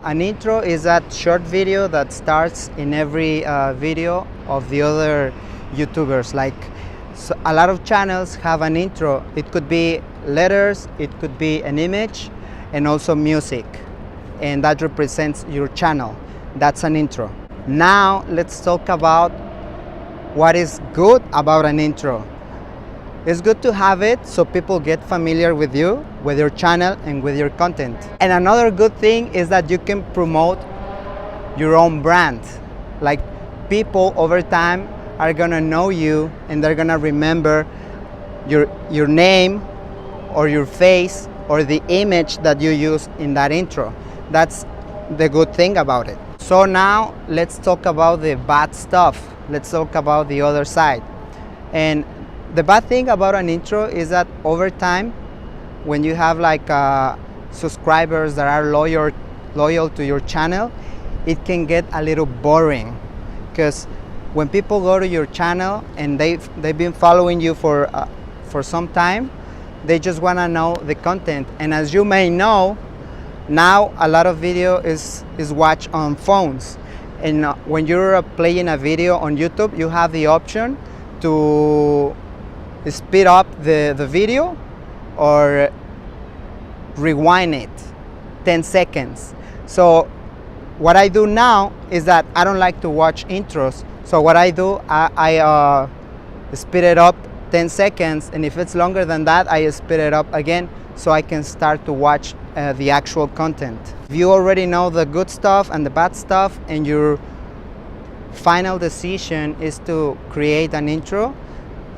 An intro is that short video that starts in every video of the other YouTubers. Like, so a lot of channels have an intro. It could be letters, it could be an image, and also music. And that represents your channel. That's an intro. Now let's talk about what is good about an intro. It's good to have it so people get familiar with you, with your channel, and with your content. And another good thing is that you can promote your own brand. Like, people over time are gonna know you and they're gonna remember your name or your face or the image that you use in that intro. That's the good thing about it. So now let's talk about the bad stuff. Let's talk about the other side. And the bad thing about an intro is that over time, when you have like subscribers that are loyal to your channel, it can get a little boring. Because when people go to your channel and they've been following you for some time, they just want to know the content. And as you may know, now a lot of video is watched on phones. And when you're playing a video on YouTube, you have the option to speed up the video or rewind it 10 seconds. So what I do now is that I don't like to watch intros. So what I do, I speed it up 10 seconds, and if it's longer than that, I speed it up again so I can start to watch the actual content. If you already know the good stuff and the bad stuff and your final decision is to create an intro,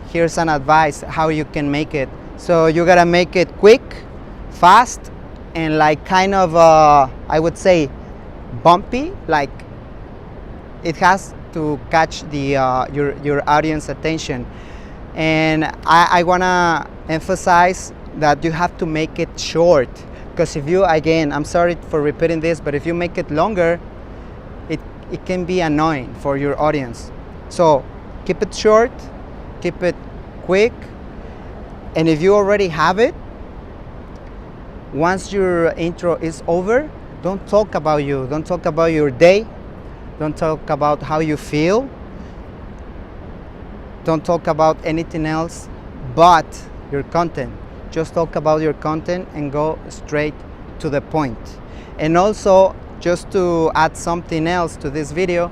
here's an advice how you can make it. So you gotta make it quick, fast, and like kind of I would say bumpy. Like, it has to catch the your audience attention. And I wanna emphasize that you have to make it short, because if you, again, I'm sorry for repeating this, but if you make it longer, it can be annoying for your audience. So keep it short, keep it quick, and if you already have it, once your intro is over, don't talk about you, don't talk about your day, don't talk about how you feel, don't talk about anything else but your content. Just talk about your content and go straight to the point. And also, just to add something else to this video,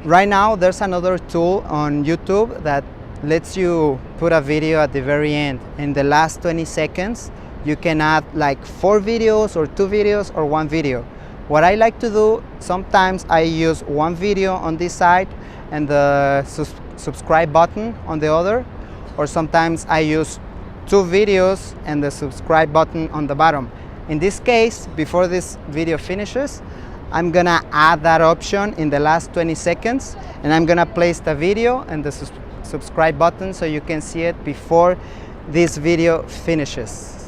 right now there's another tool on YouTube that lets you put a video at the very end. In the last 20 seconds, you can add like 4 videos or 2 videos or 1 video. What I like to do, sometimes I use 1 video on this side and the subscribe button on the other, or sometimes I use 2 videos and the subscribe button on the bottom. In this case, before this video finishes, I'm gonna add that option in the last 20 seconds, and I'm gonna place the video and the subscribe button so you can see it before this video finishes.